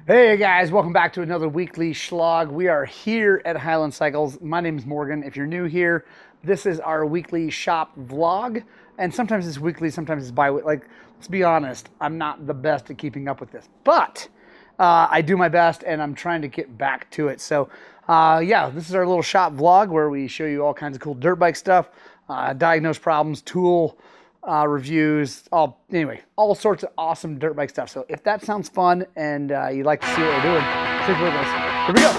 Hey guys, welcome back to another weekly Shlog. We are here at Highland Cycles. My name is Morgan. If you're new here, this is our weekly shop vlog. And sometimes it's weekly, sometimes it's bi-weekly. Like, let's be honest, I'm not the best at keeping up with this. But I do my best and I'm trying to get back to it. So yeah, this is our little shop vlog where we show you all kinds of cool dirt bike stuff, diagnose problems, tool reviews, anyway, all sorts of awesome dirt bike stuff. So if that sounds fun and you'd like to see what we're doing, stick with us. Here we go.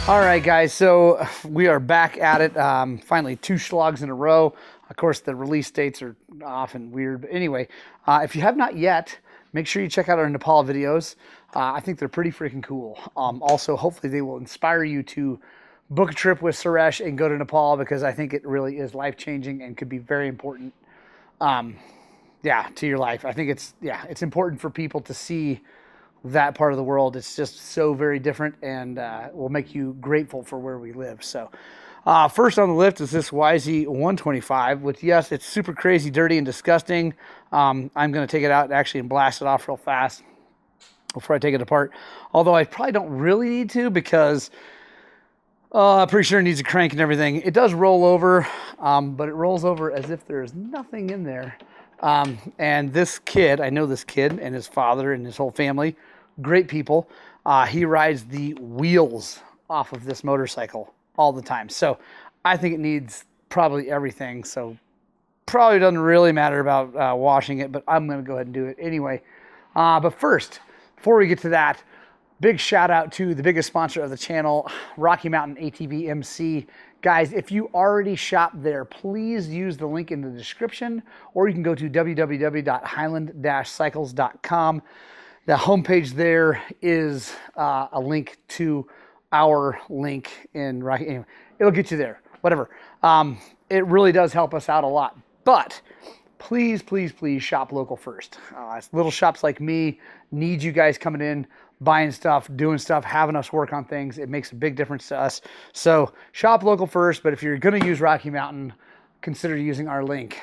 All right, guys, so we are back at it. Finally, 2 Shlogs in a row. Of course, the release dates are often weird. But anyway, if you have not yet, make sure you check out our Nepal videos. I think they're pretty freaking cool. Also, hopefully they will inspire you to book a trip with Suresh and go to Nepal, because I think it really is life-changing and could be very important, to your life. I think it's important for people to see that part of the world. It's just so very different and will make you grateful for where we live. So first on the list is this YZ125, which, yes, it's super crazy, dirty, and disgusting. I'm going to take it out actually and blast it off real fast before I take it apart. Although I probably don't really need to, because I'm pretty sure it needs a crank and everything. It does roll over, but it rolls over as if there's nothing in there. And this kid, I know this kid and his father and his whole family, great people. He rides the wheels off of this motorcycle all the time. So I think it needs probably everything. So probably doesn't really matter about washing it, but I'm going to go ahead and do it anyway. But first, before we get to that, big shout out to the biggest sponsor of the channel, Rocky Mountain ATV MC. Guys, if you already shop there, please use the link in the description, or you can go to www.highland-cycles.com. The homepage there is a link to our link in Rocky. Anyway, it'll get you there, whatever. It really does help us out a lot. But please, please, please shop local first. Little shops like me need you guys coming in, buying stuff, doing stuff, having us work on things. It makes a big difference to us. So shop local first, but if you're going to use Rocky Mountain, consider using our link.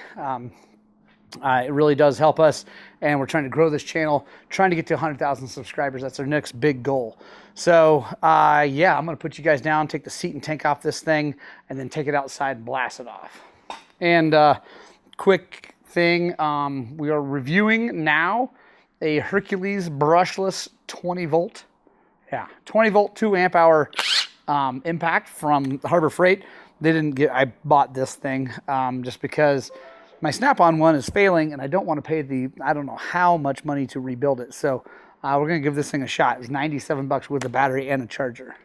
It really does help us, and we're trying to grow this channel, trying to get to 100,000 subscribers. That's our next big goal. So yeah, I'm going to put you guys down, take the seat and tank off this thing, and then take it outside and blast it off. And quick thing, we are reviewing now a Hercules Brushless 20 volt. Yeah, 20 volt, 2 amp hour impact from Harbor Freight. I bought this thing just because my Snap-on one is failing and I don't want to pay I don't know how much money to rebuild it. So we're going to give this thing a shot. It was $97 with a battery and a charger.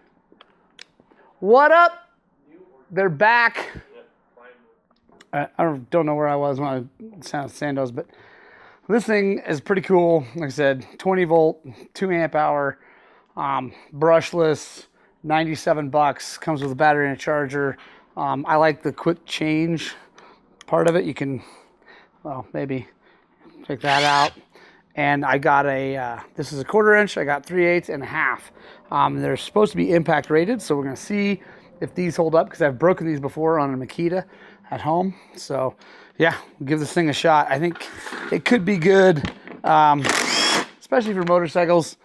What up? They're back. I don't know where I was when I sounded Sandoz, but this thing is pretty cool. Like I said, 20 volt, 2 amp hour, brushless, $97, comes with a battery and a charger. I like the quick change part of it. You can, well, maybe check that out. And I got this is a 1/4 inch. I got 3/8 and a half. They're supposed to be impact rated, so we're going to see if these hold up, because I've broken these before on a Makita at home. So yeah, we'll give this thing a shot. I think it could be good, especially for motorcycles.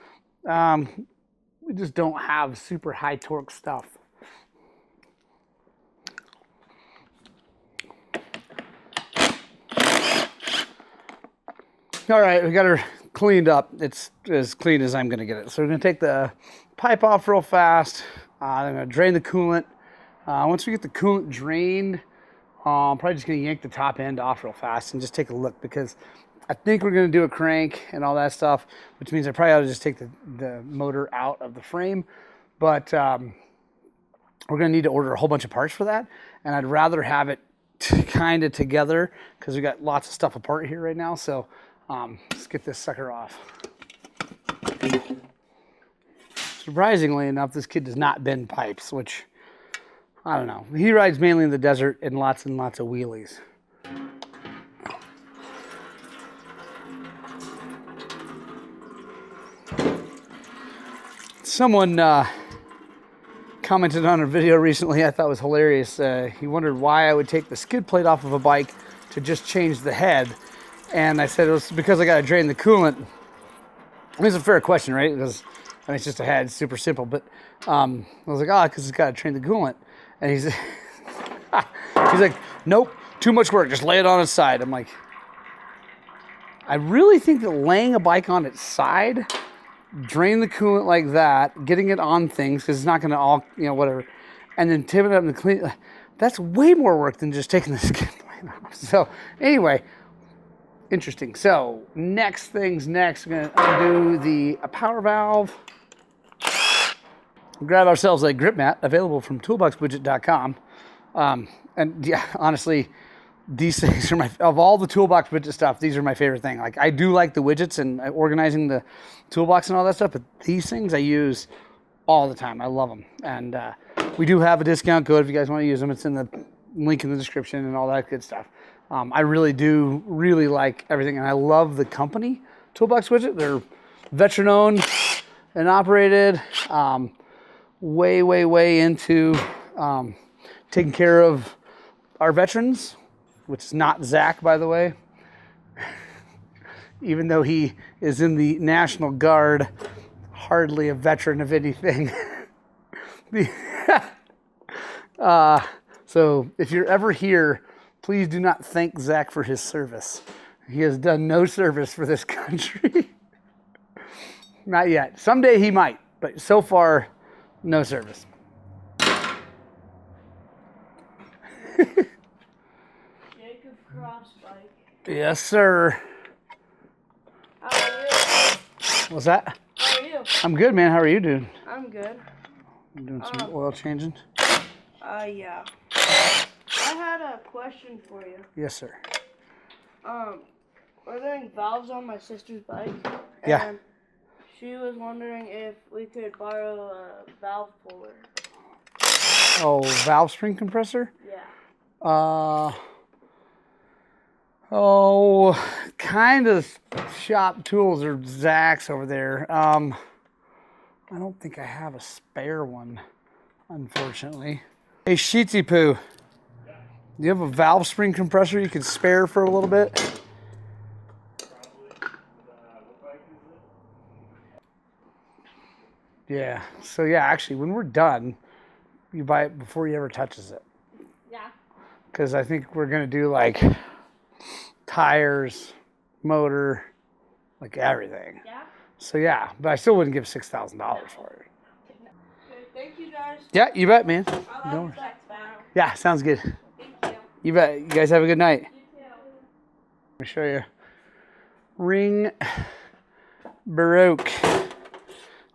We just don't have super high torque stuff. All right, we got her cleaned up. It's as clean as I'm going to get it. So we're going to take the pipe off real fast. I'm going to drain the coolant. Once we get the coolant drained, I'm probably just going to yank the top end off real fast and just take a look, because I think we're going to do a crank and all that stuff, which means I probably ought to just take the motor out of the frame. But we're going to need to order a whole bunch of parts for that, and I'd rather have it kind of together, because we got lots of stuff apart here right now. So let's get this sucker off. Surprisingly enough, this kid does not bend pipes, which I don't know. He rides mainly in the desert and lots of wheelies. Someone commented on a video recently I thought was hilarious. He wondered why I would take the skid plate off of a bike to just change the head. And I said it was because I got to drain the coolant. It's a fair question, right? Because I mean, it's just a head, super simple. But I was like, oh, because it's got to drain the coolant. And he's like, nope, too much work. Just lay it on its side. I'm like, I really think that laying a bike on its side, drain the coolant like that, getting it on things, because it's not going to all, you know, whatever, and then tip it up and clean, that's way more work than just taking the skid plate off. So anyway, interesting. So next things next, we're going to undo the power valve. Grab ourselves a grip mat available from toolboxwidget.com. And yeah, honestly, these things are of all the toolbox widget stuff, these are my favorite thing. Like, I do like the widgets and organizing the toolbox and all that stuff, but these things I use all the time. I love them. And we do have a discount code if you guys want to use them. It's in the link in the description and all that good stuff. I really do like everything, and I love the company Toolbox Widget. They're veteran owned and operated. Way into taking care of our veterans, which is not Zach, by the way. Even though he is in the National Guard, hardly a veteran of anything. So if you're ever here, please do not thank Zach for his service. He has done no service for this country. Not yet. Someday he might, but so far, no service. Jacob Crossbike. Yes, sir. How are you? What's that? How are you? I'm good, man. How are you doing? I'm good. I'm doing some oil changing. Yeah. I had a question for you. Yes, sir. Ordering valves on my sister's bike. Yeah. And she was wondering if we could borrow a valve puller. Oh, valve spring compressor? Yeah. Kind of shop tools are Zach's over there. I don't think I have a spare one, unfortunately. Hey, Sheetsy Poo, do you have a valve spring compressor you could spare for a little bit? Yeah, so yeah, actually, when we're done, you buy it before he ever touches it. Yeah. Because I think we're going to do like tires, motor, like everything. Yeah? So yeah, but I still wouldn't give $6,000 for it. Okay, thank you guys. Yeah, you bet, man. I'll have sex battle. Yeah, sounds good. Thank you. You bet. You guys have a good night. You too. Let me show you. Ring broke.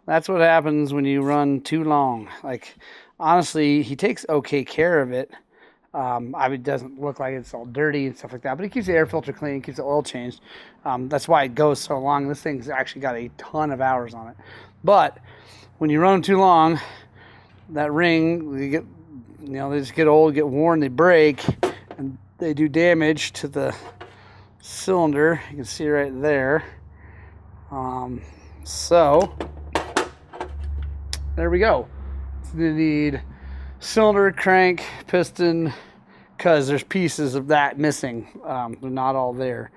That's what happens when you run too long. Like, honestly, he takes okay care of it. I mean, it doesn't look like it's all dirty and stuff like that, but he keeps the air filter clean, keeps the oil changed. That's why it goes so long. This thing's actually got a ton of hours on it. But when you run too long, that ring, they just get old, get worn, they break, and they do damage to the cylinder. You can see right there. So there we go. So you need cylinder, crank, piston, because there's pieces of that missing. They're not all there.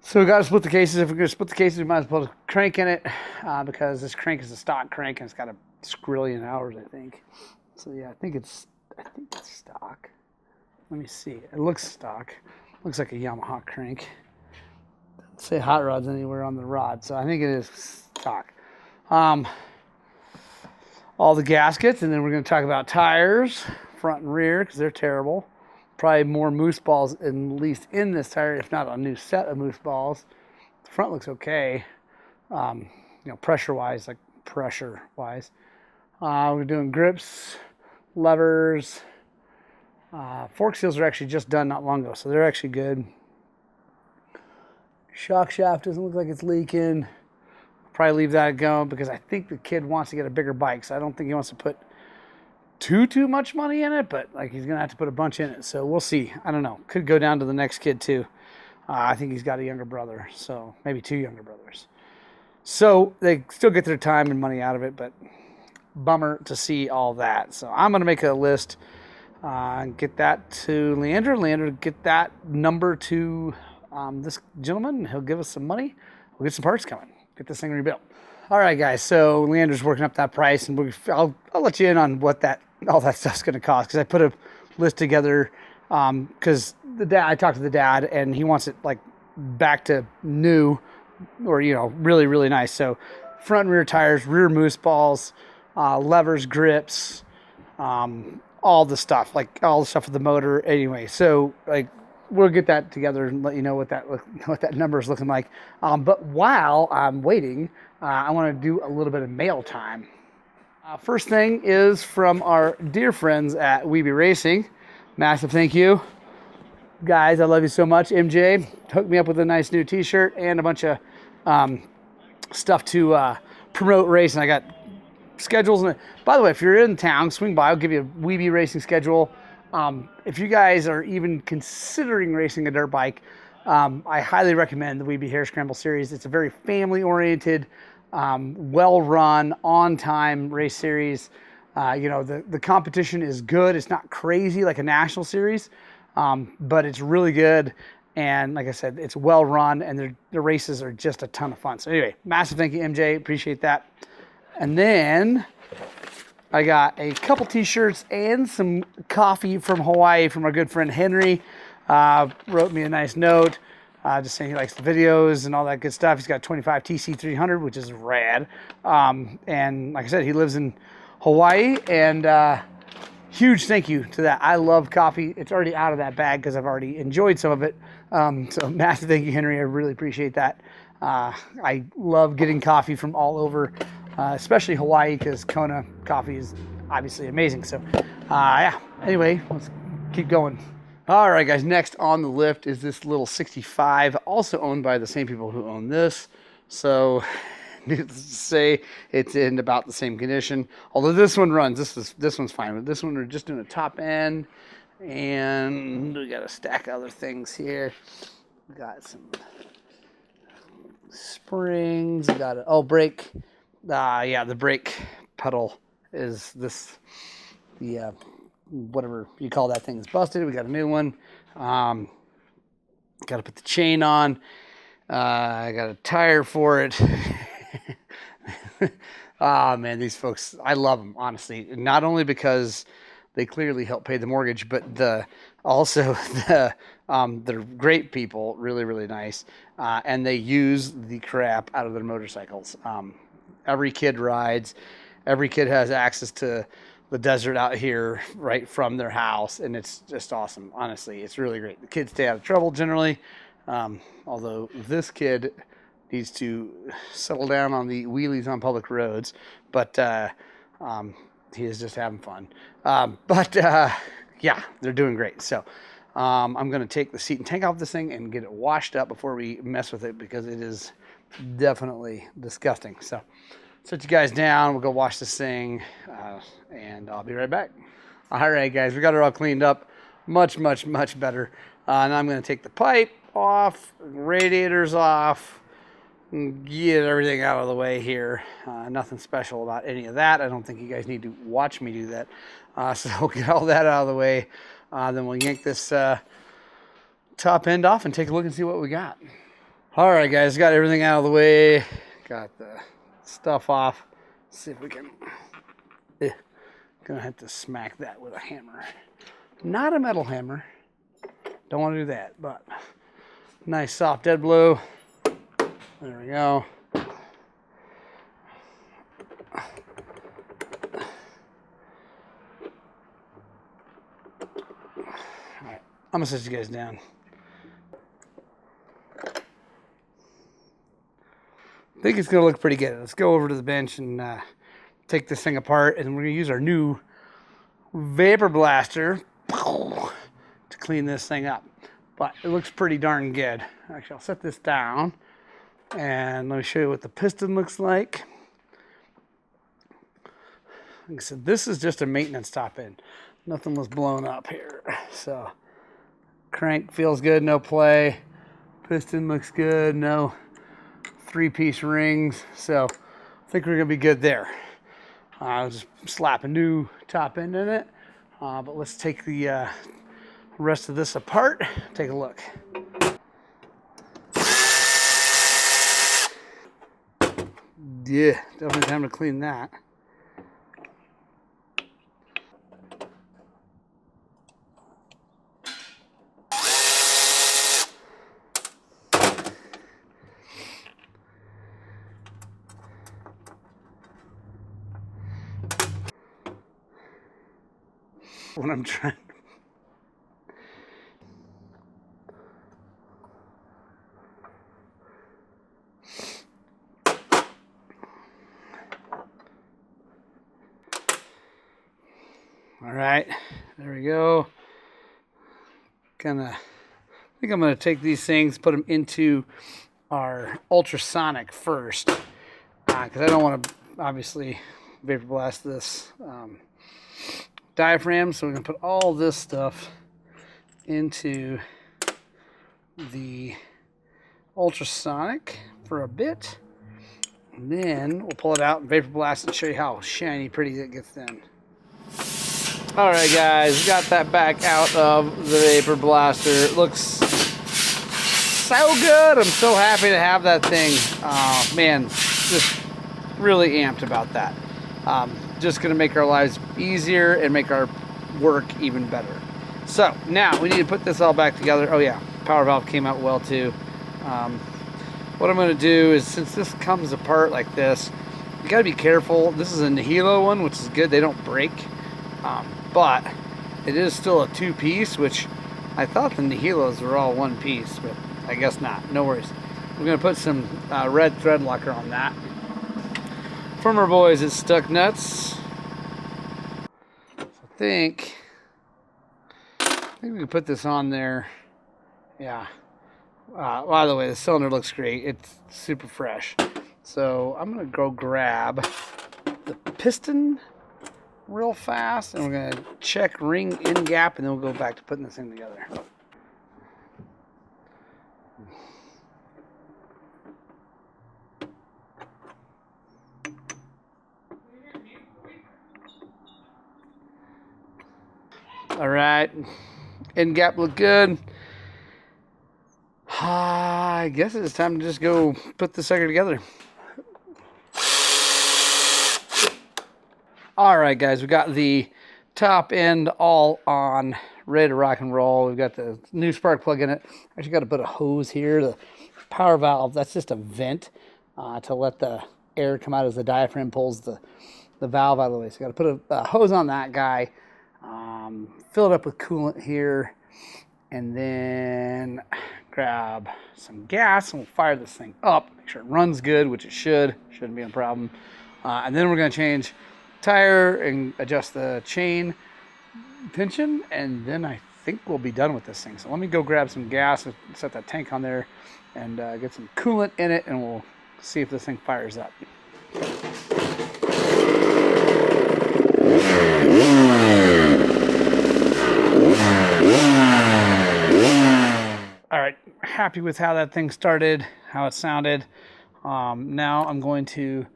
So we got to split the cases. If we're going to split the cases, we might as well put a crank in it, because this crank is a stock crank and it's got a squillion hours, I think. So yeah, I think it's stock. Let me see. It looks stock. Looks like a Yamaha crank. Doesn't say hot rods anywhere on the rod, so I think it is stock. All the gaskets, and then we're going to talk about tires, front and rear, because they're terrible. Probably more moose balls at least in this tire, if not a new set of moose balls. The front looks okay, pressure-wise. We're doing grips, levers. Fork seals are actually just done not long ago, so they're actually good. Shock shaft doesn't look like it's leaking. Probably leave that going because I think the kid wants to get a bigger bike, so I don't think he wants to put too much money in it, but like he's gonna have to put a bunch in it. So we'll see. I don't know. Could go down to the next kid too. I think he's got a younger brother, so maybe 2 younger brothers. So they still get their time and money out of it, but bummer to see all that. So I'm gonna make a list and get that to Leander. Leander, get that number to this gentleman. He'll give us some money. We'll get some parts coming. Get this thing rebuilt. All right, guys. So Leander's working up that price, and I'll let you in on what all that stuff's going to cost, because I put a list together. Because I talked to the dad, and he wants it like back to new, or really really nice. So front and rear tires, rear moose balls, levers, grips, all the stuff, like all the stuff with the motor. Anyway, so like we'll get that together and let you know what that number is looking like. But while I'm waiting, I want to do a little bit of mail time. First thing is from our dear friends at Weeby Racing. Massive thank you. Guys, I love you so much. MJ hooked me up with a nice new t-shirt and a bunch of stuff to promote racing. I got schedules. By the way, if you're in town, swing by. I'll give you a Weeby Racing schedule. If you guys are even considering racing a dirt bike, I highly recommend the Weeby Hare Scramble series. It's a very family-oriented, well-run, on-time race series. The competition is good. It's not crazy like a national series, but it's really good. And like I said, it's well-run, and the races are just a ton of fun. So anyway, massive thank you, MJ. Appreciate that. And then I got a couple t-shirts and some coffee from Hawaii from our good friend Henry. Wrote me a nice note just saying he likes the videos and all that good stuff. He's got 25 TC300, which is rad. And like I said, he lives in Hawaii, and huge thank you to that. I love coffee. It's already out of that bag because I've already enjoyed some of it. So massive thank you, Henry. I really appreciate that. I love getting coffee from all over, especially Hawaii, because Kona coffee is obviously amazing. So yeah, anyway, let's keep going. All right, guys, next on the lift is this little 65, also owned by the same people who own this. So needless to say, it's in about the same condition. Although this one runs, this one's fine. But this one, we're just doing a top end, and we got a stack of other things here. We got some springs. We got brake. Yeah, the brake pedal is the whatever you call that thing is busted. We got a new one. Got to put the chain on. I got a tire for it. Man, these folks, I love them, honestly. Not only because they clearly help pay the mortgage, but they're great people, really, really nice. And they use the crap out of their motorcycles. Every kid rides. Every kid has access to the desert out here right from their house, and it's just awesome. Honestly, it's really great. The kids stay out of trouble generally, although this kid needs to settle down on the wheelies on public roads, but he is just having fun. Yeah, they're doing great. So I'm going to take the seat and tank off this thing and get it washed up before we mess with it, because it is definitely disgusting. So set you guys down. We'll go wash this thing, and I'll be right back. All right, guys, we got it all cleaned up. Much, much, much better. And I'm going to take the pipe off, radiators off, and get everything out of the way here. Nothing special about any of that. I don't think you guys need to watch me do that. So we'll get all that out of the way. Then we'll yank this top end off and take a look and see what we got. All right, guys, got everything out of the way. Got the stuff off. Let's see if we can. Gonna have to smack that with a hammer. Not a metal hammer. Don't want to do that, but nice soft dead blow. There we go. All right, I'm gonna set you guys down. I think it's gonna look pretty good. Let's go over to the bench and take this thing apart, and we're gonna use our new vapor blaster to clean this thing up. But it looks pretty darn good. Actually, I'll set this down, and let me show you what the piston looks like. like I said, this is just a maintenance top end. Nothing was blown up here. So crank feels good, no play. Piston looks good, no 3-piece rings. So I think we're gonna be good there. I'll just slap a new top end in it. But let's take the rest of this apart, take a look. Yeah, definitely time to clean that. When I'm trying. All right, there we go. I think I'm gonna take these things, put them into our ultrasonic first, because I don't want to obviously vapor blast this diaphragm. So we're gonna put all this stuff into the ultrasonic for a bit, and then we'll pull it out and vapor blast and show you how shiny pretty it gets then. All right, guys, got that back out of the vapor blaster. It looks so good. I'm so happy to have that thing. Man, just really amped about that. Just gonna make our lives easier and make our work even better. So now we need to put this all back together. Oh yeah, power valve came out well too. What I'm gonna do is, since this comes apart like this, you gotta be careful. This is a Nihilo one, which is good. They don't break. But it is still a 2-piece, which I thought the Nihilos were all 1-piece, but I guess not. No worries. We're going to put some red thread locker on that. From our boys at Stuck Nuts. So I think we can put this on there. Yeah. By the way, the cylinder looks great. It's super fresh. So I'm going to go grab the piston real fast, and we're going to check ring in gap, and then we'll go back to putting this thing together. All right, in gap look good. I guess it's time to just go put the sucker together. All right, guys, we got the top end all on, ready to rock and roll. We've got the new spark plug in it. Actually got to put a hose here. The power valve, that's just a vent to let the air come out as the diaphragm pulls the valve out of the way. So got to put a hose on that guy, fill it up with coolant here, and then grab some gas, and we'll fire this thing up, make sure it runs good, which it shouldn't be a problem. And then we're going to change tire and adjust the chain tension, and then I think we'll be done with this thing. So let me go grab some gas and set that tank on there and get some coolant in it, and we'll see if this thing fires up. All right, happy with how that thing started, how it sounded. Now I'm going to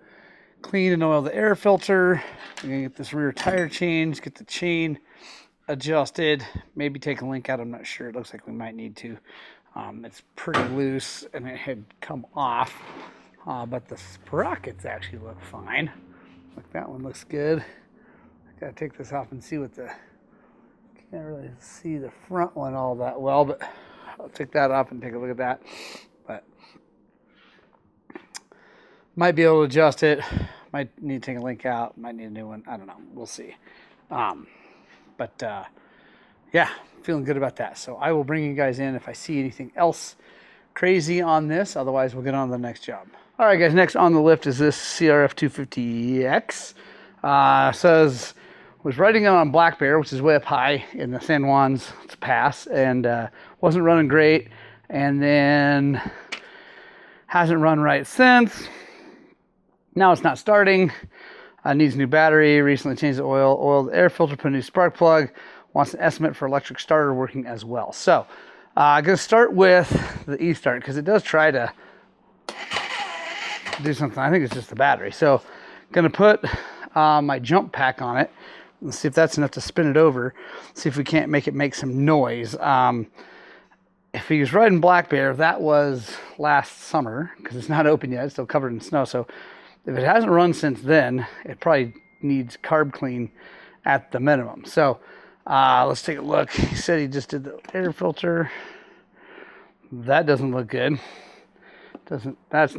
clean and oil the air filter. I'm gonna get this rear tire changed, get the chain adjusted, maybe take a link out. I'm not sure. It looks like we might need to. It's pretty loose and it had come off, but the sprockets actually look fine. Like that one looks good. I gotta take this off and see what can't really see the front one all that well, but I'll take that off and take a look at that. But might be able to adjust it. Might need to take a link out. Might need a new one. I don't know. We'll see. Yeah, feeling good about that. So I will bring you guys in if I see anything else crazy on this. Otherwise, we'll get on to the next job. All right, guys. Next on the lift is this CRF250X. Says was riding it on Black Bear, which is way up high in the San Juan's pass, and wasn't running great. And then hasn't run right since. Now it's not starting. Needs a new battery. Recently changed the oil. Oiled the air filter. Put a new spark plug. Wants an estimate for electric starter working as well. So I'm going to start with the e-start because it does try to do something. I think it's just the battery. So going to put my jump pack on it. Let's see if that's enough to spin it over. See if we can't make it make some noise. If he was riding Black Bear, that was last summer because it's not open yet. It's still covered in snow. So if it hasn't run since then, it probably needs carb clean at the minimum. So let's take a look. He said he just did the air filter. That doesn't look good. That's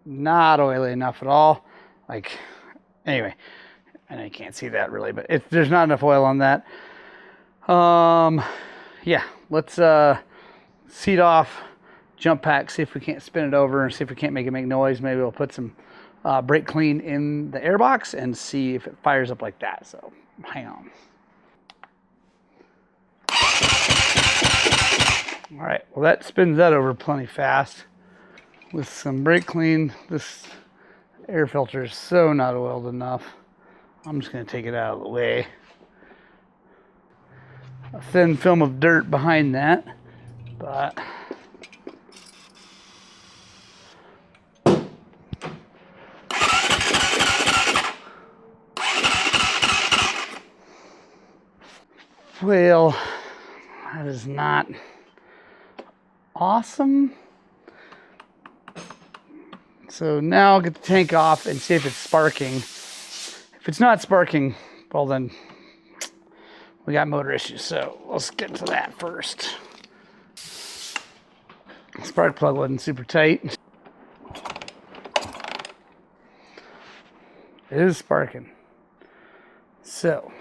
not oily enough at all. Like, anyway. I know you can't see that really, but there's not enough oil on that. Yeah, let's seat off, jump pack, see if we can't spin it over and see if we can't make it make noise. Maybe we'll put some brake clean in the airbox and see if it fires up like that. So hang on. All right, well that spins that over plenty fast. With some brake clean, this air filter is so not oiled enough. I'm just going to take it out of the way. A thin film of dirt behind that, but well, that is not awesome. So now I'll get the tank off and see if it's sparking. If it's not sparking, well then we got motor issues, so let's get to that first. Spark plug wasn't super tight. It is sparking. So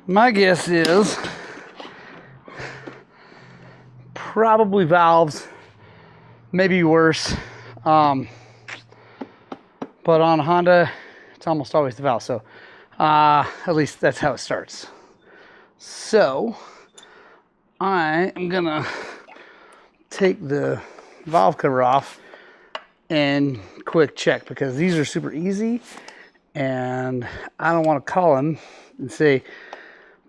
my guess is probably valves, maybe worse. But on a Honda, it's almost always the valve. So at least that's how it starts. So I am gonna take the valve cover off and quick check because these are super easy. And I don't want to call him and say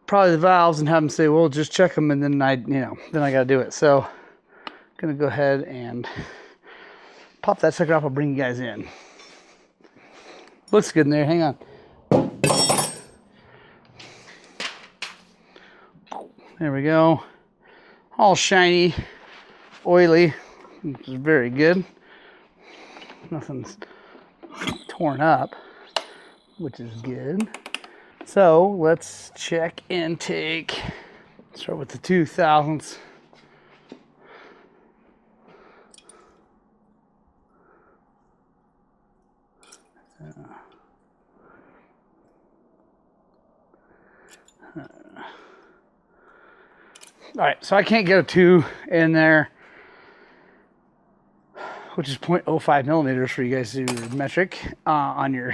probably the valves and have him say, well, just check them, and then I got to do it. So I'm gonna go ahead and pop that sucker off. I'll bring you guys in. Looks good in there. Hang on. There we go. All shiny, oily, which is very good. Nothing's torn up, which is good. So let's check intake. Start with the 2000s. All right, so I can't get a 2 in there, which is 0.05 millimeters for you guys to do metric on your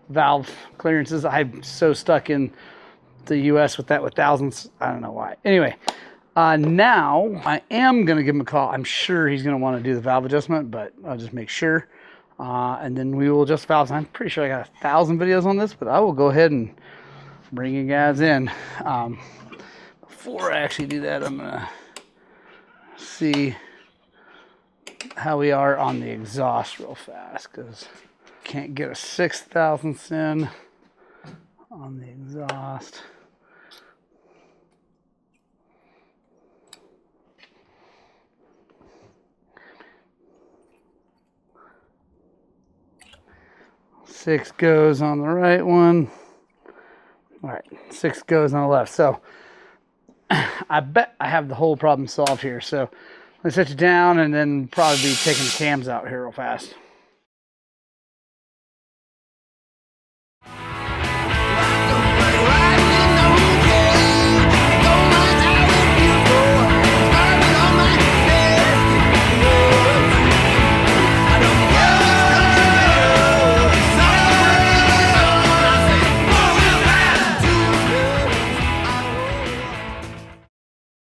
valve clearances. I'm so stuck in the US with that with thousands. I don't know why. Anyway, now I am going to give him a call. I'm sure he's going to want to do the valve adjustment, but I'll just make sure. And then we will adjust valves. I'm pretty sure I got 1,000 videos on this, but I will go ahead and bring you guys in. Before I actually do that, I'm going to see how we are on the exhaust real fast, because can't get a 6,000ths in on the exhaust. Six goes on the right one. All right, 6 goes on the left. So I bet I have the whole problem solved here. So let's set you down and then probably be taking the cams out here real fast.